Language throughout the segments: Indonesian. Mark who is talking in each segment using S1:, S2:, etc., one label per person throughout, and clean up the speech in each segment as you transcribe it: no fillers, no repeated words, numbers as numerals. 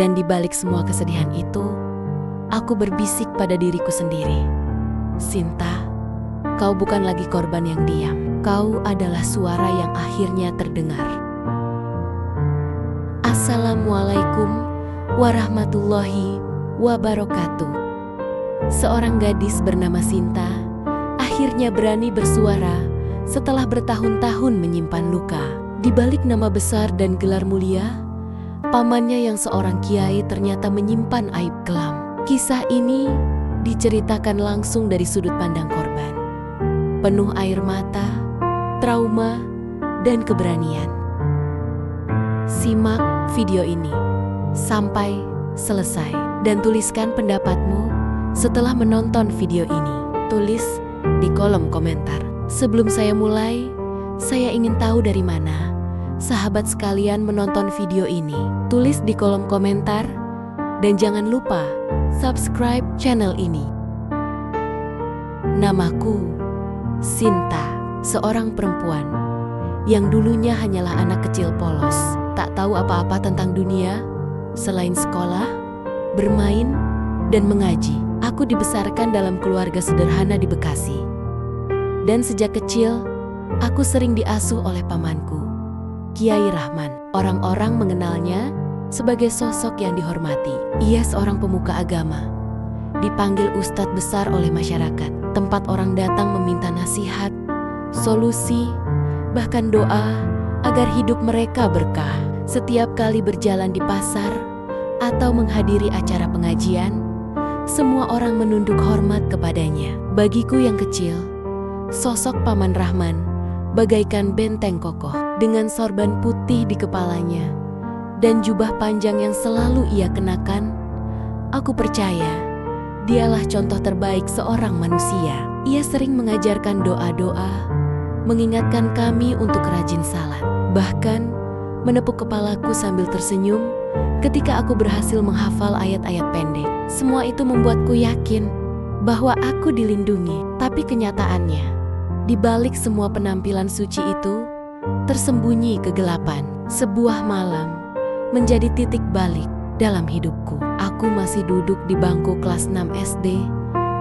S1: Dan di balik semua kesedihan itu, aku berbisik pada diriku sendiri. Sinta, kau bukan lagi korban yang diam. Kau adalah suara yang akhirnya terdengar. Assalamualaikum warahmatullahi wabarakatuh. Seorang gadis bernama Sinta akhirnya berani bersuara setelah bertahun-tahun menyimpan luka. Di balik nama besar dan gelar mulia, pamannya yang seorang kiai ternyata menyimpan aib kelam. Kisah ini diceritakan langsung dari sudut pandang korban, penuh air mata, trauma, dan keberanian. Simak video ini sampai selesai dan tuliskan pendapatmu setelah menonton video ini. Tulis di kolom komentar. Sebelum saya mulai, saya ingin tahu dari mana sahabat sekalian menonton video ini. Tulis di kolom komentar dan jangan lupa subscribe channel ini. Namaku Sinta, seorang perempuan yang dulunya hanyalah anak kecil polos, tak tahu apa-apa tentang dunia selain sekolah, bermain, dan mengaji. Aku dibesarkan dalam keluarga sederhana di Bekasi. Dan sejak kecil, aku sering diasuh oleh pamanku, Kiai Rahman. Orang-orang mengenalnya sebagai sosok yang dihormati. Ia seorang pemuka agama, dipanggil ustadz besar oleh masyarakat, tempat orang datang meminta nasihat, solusi, bahkan doa agar hidup mereka berkah. Setiap kali berjalan di pasar atau menghadiri acara pengajian, semua orang menunduk hormat kepadanya. Bagiku yang kecil, sosok Paman Rahman bagaikan benteng kokoh dengan sorban putih di kepalanya dan jubah panjang yang selalu ia kenakan. Aku percaya dialah contoh terbaik seorang manusia. Ia sering mengajarkan doa-doa, mengingatkan kami untuk rajin salat, bahkan menepuk kepalaku sambil tersenyum ketika aku berhasil menghafal ayat-ayat pendek. Semua itu membuatku yakin bahwa aku dilindungi. Tapi kenyataannya, di balik semua penampilan suci itu, tersembunyi kegelapan. Sebuah malam menjadi titik balik dalam hidupku. Aku masih duduk di bangku kelas 6 SD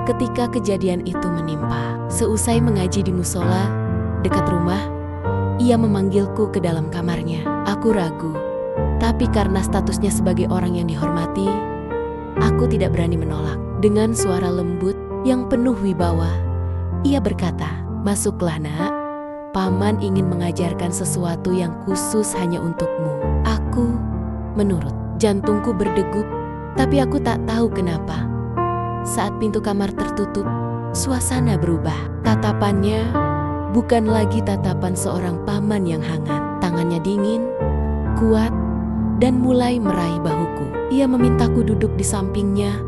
S1: ketika kejadian itu menimpa. Seusai mengaji di musola dekat rumah, ia memanggilku ke dalam kamarnya. Aku ragu, tapi karena statusnya sebagai orang yang dihormati, aku tidak berani menolak. Dengan suara lembut yang penuh wibawa, ia berkata, "Masuklah nak, paman ingin mengajarkan sesuatu yang khusus hanya untukmu." Aku menurut. Jantungku berdegup, tapi aku tak tahu kenapa. Saat pintu kamar tertutup, suasana berubah. Tatapannya bukan lagi tatapan seorang paman yang hangat. Tangannya dingin, kuat, dan mulai meraih bahuku. Ia memintaku duduk di sampingnya,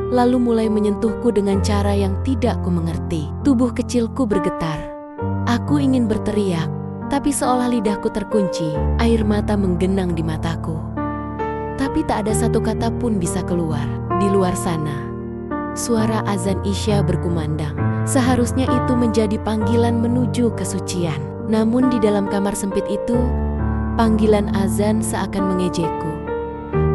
S1: lalu mulai menyentuhku dengan cara yang tidak ku mengerti. Tubuh kecilku bergetar. Aku ingin berteriak, tapi seolah lidahku terkunci. Air mata menggenang di mataku, tapi tak ada satu kata pun bisa keluar. Di luar sana, suara azan Isya berkumandang. Seharusnya itu menjadi panggilan menuju kesucian. Namun di dalam kamar sempit itu, panggilan azan seakan mengejekku.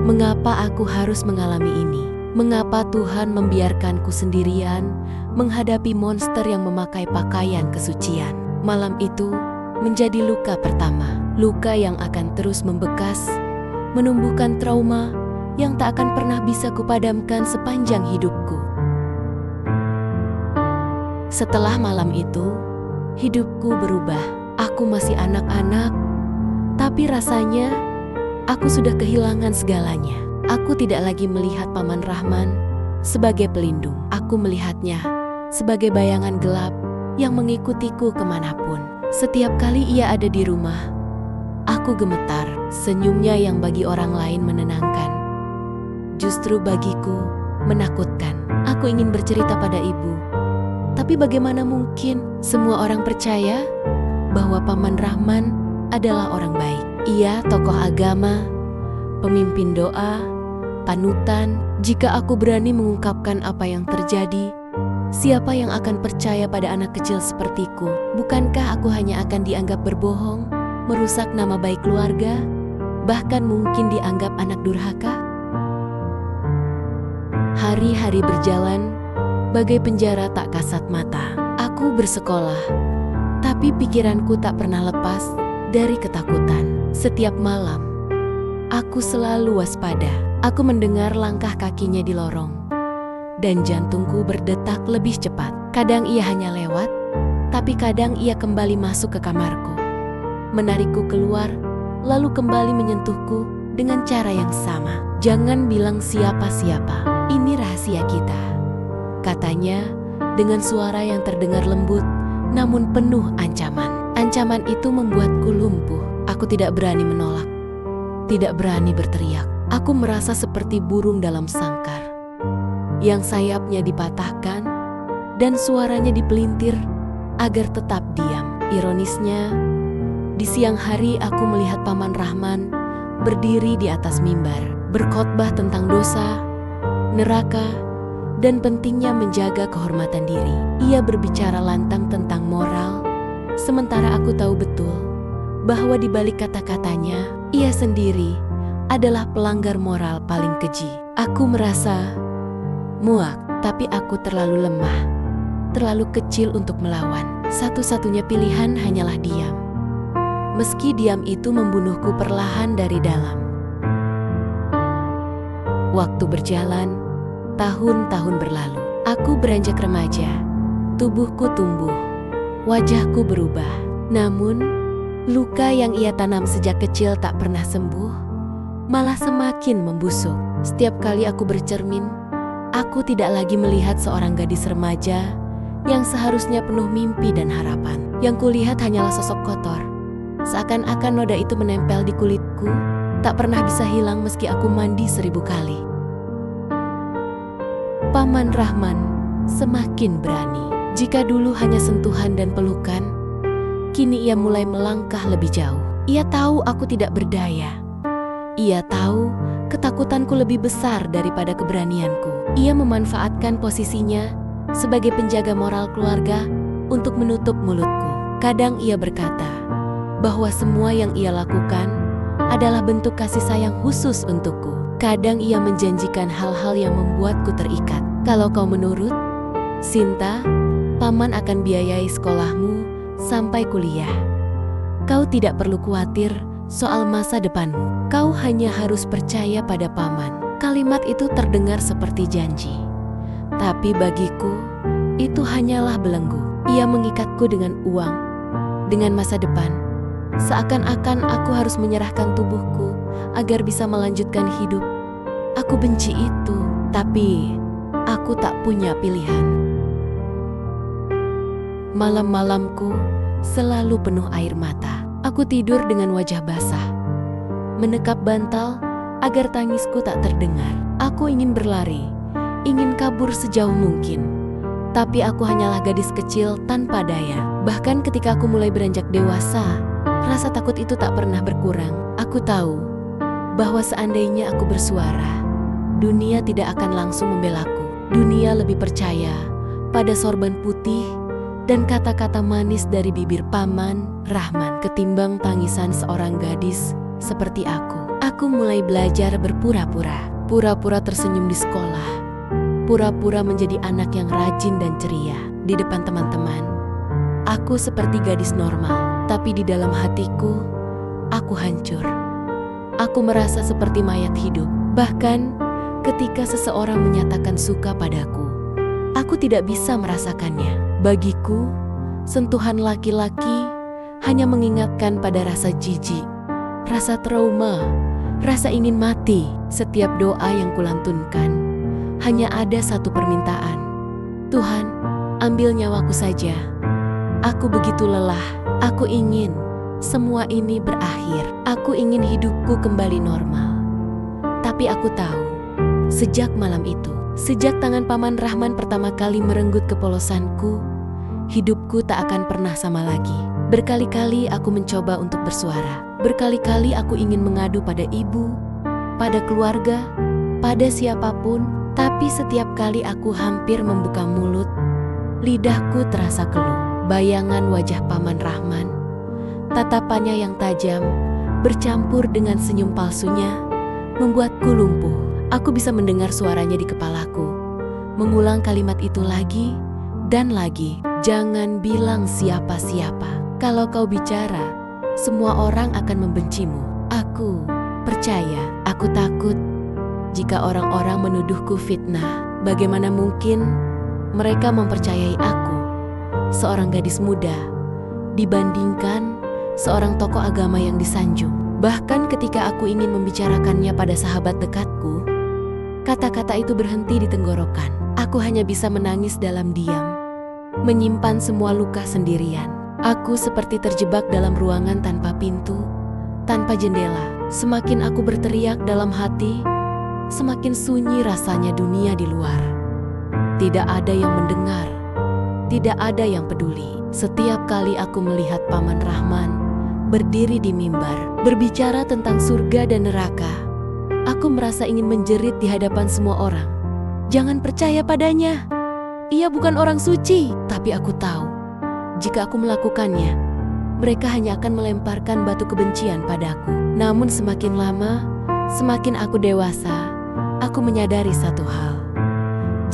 S1: Mengapa aku harus mengalami ini? Mengapa Tuhan membiarkanku sendirian menghadapi monster yang memakai pakaian kesucian? Malam itu menjadi luka pertama. Luka yang akan terus membekas, menumbuhkan trauma yang tak akan pernah bisa kupadamkan sepanjang hidupku. Setelah malam itu, hidupku berubah. Aku masih anak-anak, tapi rasanya aku sudah kehilangan segalanya. Aku tidak lagi melihat Paman Rahman sebagai pelindung. Aku melihatnya sebagai bayangan gelap yang mengikutiku kemanapun. Setiap kali ia ada di rumah, aku gemetar. Senyumnya yang bagi orang lain menenangkan, justru bagiku menakutkan. Aku ingin bercerita pada ibu, tapi bagaimana mungkin semua orang percaya bahwa Paman Rahman adalah orang baik? Ia tokoh agama, pemimpin doa, panutan. Jika aku berani mengungkapkan apa yang terjadi, siapa yang akan percaya pada anak kecil sepertiku? Bukankah aku hanya akan dianggap berbohong, merusak nama baik keluarga, bahkan mungkin dianggap anak durhaka? Hari-hari berjalan, bagai penjara tak kasat mata. Aku bersekolah, tapi pikiranku tak pernah lepas dari ketakutan. Setiap malam, aku selalu waspada. Aku mendengar langkah kakinya di lorong, dan jantungku berdetak lebih cepat. Kadang ia hanya lewat, tapi kadang ia kembali masuk ke kamarku, menarikku keluar, lalu kembali menyentuhku dengan cara yang sama. "Jangan bilang siapa-siapa, ini rahasia kita," katanya dengan suara yang terdengar lembut namun penuh ancaman. Ancaman itu membuatku lumpuh. Aku tidak berani menolak, tidak berani berteriak. Aku merasa seperti burung dalam sangkar, yang sayapnya dipatahkan dan suaranya dipelintir agar tetap diam. Ironisnya, di siang hari aku melihat Paman Rahman berdiri di atas mimbar, berkhotbah tentang dosa, neraka, dan pentingnya menjaga kehormatan diri. Ia berbicara lantang tentang moral, sementara aku tahu betul bahwa di balik kata-katanya, ia sendiri adalah pelanggar moral paling keji. Aku merasa muak, tapi aku terlalu lemah, terlalu kecil untuk melawan. Satu-satunya pilihan hanyalah diam. Meski diam itu membunuhku perlahan dari dalam. Waktu berjalan, tahun-tahun berlalu. Aku beranjak remaja, tubuhku tumbuh, wajahku berubah. Namun, luka yang ia tanam sejak kecil tak pernah sembuh, malah semakin membusuk. Setiap kali aku bercermin, aku tidak lagi melihat seorang gadis remaja yang seharusnya penuh mimpi dan harapan. Yang kulihat hanyalah sosok kotor. Seakan-akan noda itu menempel di kulitku, tak pernah bisa hilang meski aku mandi 1000 kali. Paman Rahman semakin berani. Jika dulu hanya sentuhan dan pelukan, kini ia mulai melangkah lebih jauh. Ia tahu aku tidak berdaya. Ia tahu ketakutanku lebih besar daripada keberanianku. Ia memanfaatkan posisinya sebagai penjaga moral keluarga untuk menutup mulutku. Kadang ia berkata bahwa semua yang ia lakukan adalah bentuk kasih sayang khusus untukku. Kadang ia menjanjikan hal-hal yang membuatku terikat. "Kalau kau menurut, Sinta, Paman akan biayai sekolahmu sampai kuliah. Kau tidak perlu khawatir soal masa depanmu. Kau hanya harus percaya pada Paman." Kalimat itu terdengar seperti janji, tapi bagiku itu hanyalah belenggu. Ia mengikatku dengan uang, dengan masa depan. Seakan-akan aku harus menyerahkan tubuhku agar bisa melanjutkan hidup. Aku benci itu, tapi aku tak punya pilihan. Malam-malamku selalu penuh air mata. Aku tidur dengan wajah basah, menekap bantal agar tangisku tak terdengar. Aku ingin berlari, ingin kabur sejauh mungkin, tapi aku hanyalah gadis kecil tanpa daya. Bahkan ketika aku mulai beranjak dewasa, rasa takut itu tak pernah berkurang. Aku tahu bahwa seandainya aku bersuara, dunia tidak akan langsung membelaku. Dunia lebih percaya pada sorban putih dan kata-kata manis dari bibir Paman Rahman ketimbang tangisan seorang gadis seperti aku. Aku mulai belajar berpura-pura. Pura-pura tersenyum di sekolah. Pura-pura menjadi anak yang rajin dan ceria di depan teman-teman. Aku seperti gadis normal, tapi di dalam hatiku, aku hancur. Aku merasa seperti mayat hidup. Bahkan ketika seseorang menyatakan suka padaku, aku tidak bisa merasakannya. Bagiku, sentuhan laki-laki hanya mengingatkan pada rasa jijik, rasa trauma, rasa ingin mati. Setiap doa yang kulantunkan hanya ada satu permintaan. "Tuhan, ambil nyawaku saja. Aku begitu lelah. Aku ingin semua ini berakhir. Aku ingin hidupku kembali normal." Tapi aku tahu, sejak malam itu, sejak tangan Paman Rahman pertama kali merenggut kepolosanku, hidupku tak akan pernah sama lagi. Berkali-kali aku mencoba untuk bersuara. Berkali-kali aku ingin mengadu pada ibu, pada keluarga, pada siapapun. Tapi setiap kali aku hampir membuka mulut, lidahku terasa keluh. Bayangan wajah Paman Rahman, tatapannya yang tajam, bercampur dengan senyum palsunya, membuatku lumpuh. Aku bisa mendengar suaranya di kepalaku, mengulang kalimat itu lagi dan lagi. Jangan bilang siapa-siapa. Kalau kau bicara, semua orang akan membencimu. Aku percaya, aku takut jika orang-orang menuduhku fitnah. Bagaimana mungkin mereka mempercayai aku, seorang gadis muda, dibandingkan seorang tokoh agama yang disanjung. Bahkan ketika aku ingin membicarakannya pada sahabat dekatku, kata-kata itu berhenti di tenggorokan. Aku hanya bisa menangis dalam diam, menyimpan semua luka sendirian. Aku seperti terjebak dalam ruangan tanpa pintu, tanpa jendela. Semakin aku berteriak dalam hati, semakin sunyi rasanya dunia di luar. Tidak ada yang mendengar, tidak ada yang peduli. Setiap kali aku melihat Paman Rahman berdiri di mimbar, berbicara tentang surga dan neraka, aku merasa ingin menjerit di hadapan semua orang. Jangan percaya padanya. Ia bukan orang suci. Tapi aku tahu, jika aku melakukannya, mereka hanya akan melemparkan batu kebencian padaku. Namun semakin lama, semakin aku dewasa, aku menyadari satu hal.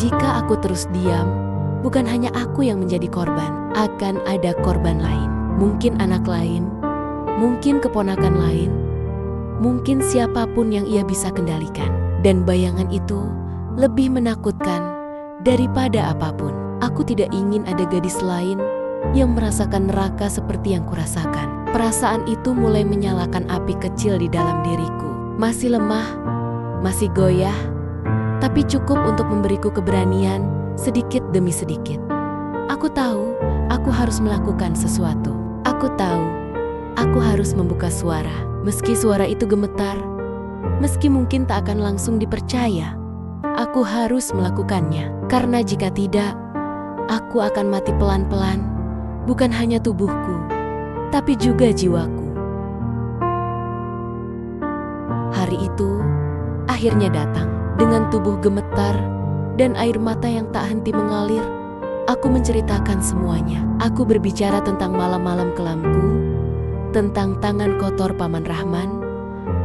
S1: Jika aku terus diam, bukan hanya aku yang menjadi korban, akan ada korban lain. Mungkin anak lain, mungkin keponakan lain, mungkin siapapun yang ia bisa kendalikan. Dan bayangan itu lebih menakutkan daripada apapun. Aku tidak ingin ada gadis lain yang merasakan neraka seperti yang kurasakan. Perasaan itu mulai menyalakan api kecil di dalam diriku. Masih lemah, masih goyah, tapi cukup untuk memberiku keberanian sedikit demi sedikit. Aku tahu, aku harus melakukan sesuatu. Aku tahu, aku harus membuka suara. Meski suara itu gemetar, meski mungkin tak akan langsung dipercaya, aku harus melakukannya. Karena jika tidak, aku akan mati pelan-pelan, bukan hanya tubuhku, tapi juga jiwaku. Hari itu akhirnya datang. Dengan tubuh gemetar dan air mata yang tak henti mengalir, aku menceritakan semuanya. Aku berbicara tentang malam-malam kelamku, tentang tangan kotor Paman Rahman,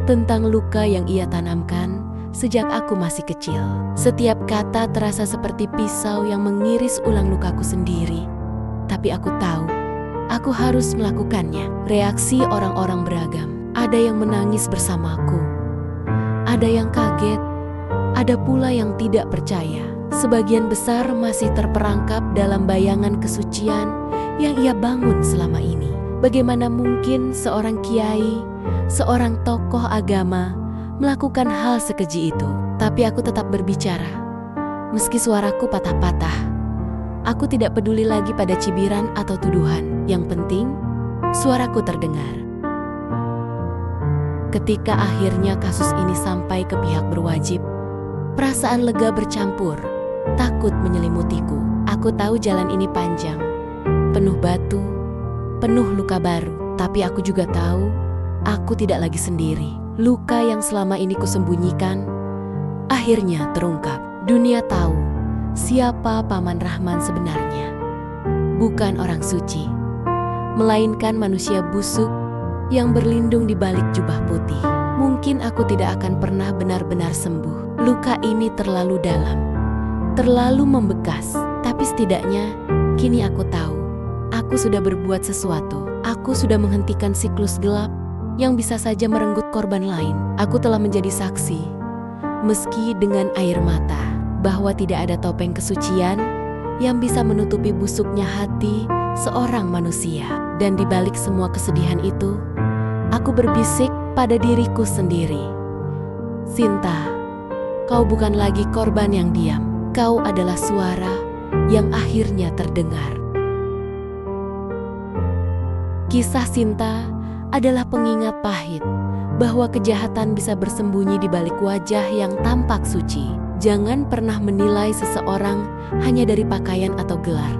S1: tentang luka yang ia tanamkan sejak aku masih kecil. Setiap kata terasa seperti pisau yang mengiris ulang lukaku sendiri. Tapi aku tahu, aku harus melakukannya. Reaksi orang-orang beragam. Ada yang menangis bersamaku, ada yang kaget, ada pula yang tidak percaya. Sebagian besar masih terperangkap dalam bayangan kesucian yang ia bangun selama ini. Bagaimana mungkin seorang kiai, seorang tokoh agama melakukan hal sekeji itu? Tapi aku tetap berbicara. Meski suaraku patah-patah, aku tidak peduli lagi pada cibiran atau tuduhan. Yang penting, suaraku terdengar. Ketika akhirnya kasus ini sampai ke pihak berwajib, perasaan lega bercampur, takut menyelimutiku. Aku tahu jalan ini panjang, penuh batu, penuh luka baru. Tapi aku juga tahu, aku tidak lagi sendiri. Luka yang selama ini kusembunyikan, akhirnya terungkap. Dunia tahu siapa Paman Rahman sebenarnya. Bukan orang suci, melainkan manusia busuk yang berlindung di balik jubah putih. Mungkin aku tidak akan pernah benar-benar sembuh. Luka ini terlalu dalam, terlalu membekas. Tapi setidaknya, kini aku tahu, aku sudah berbuat sesuatu. Aku sudah menghentikan siklus gelap yang bisa saja merenggut korban lain. Aku telah menjadi saksi, meski dengan air mata, bahwa tidak ada topeng kesucian yang bisa menutupi busuknya hati seorang manusia. Dan di balik semua kesedihan itu, aku berbisik pada diriku sendiri. Sinta, kau bukan lagi korban yang diam. Kau adalah suara yang akhirnya terdengar. Kisah Sinta adalah pengingat pahit bahwa kejahatan bisa bersembunyi di balik wajah yang tampak suci. Jangan pernah menilai seseorang hanya dari pakaian atau gelar,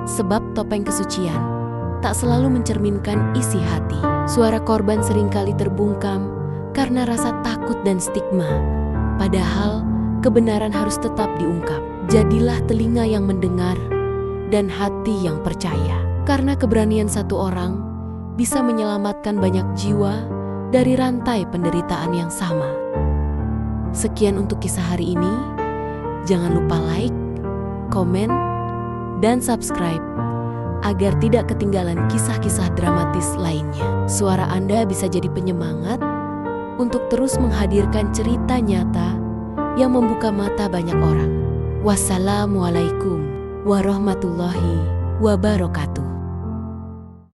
S1: sebab topeng kesucian tak selalu mencerminkan isi hati. Suara korban seringkali terbungkam karena rasa takut dan stigma. Padahal kebenaran harus tetap diungkap. Jadilah telinga yang mendengar dan hati yang percaya. Karena keberanian satu orang bisa menyelamatkan banyak jiwa dari rantai penderitaan yang sama. Sekian untuk kisah hari ini. Jangan lupa like, komen, dan subscribe agar tidak ketinggalan kisah-kisah dramatis lainnya. Suara Anda bisa jadi penyemangat untuk terus menghadirkan cerita nyata yang membuka mata banyak orang. Wassalamualaikum warahmatullahi wabarakatuh.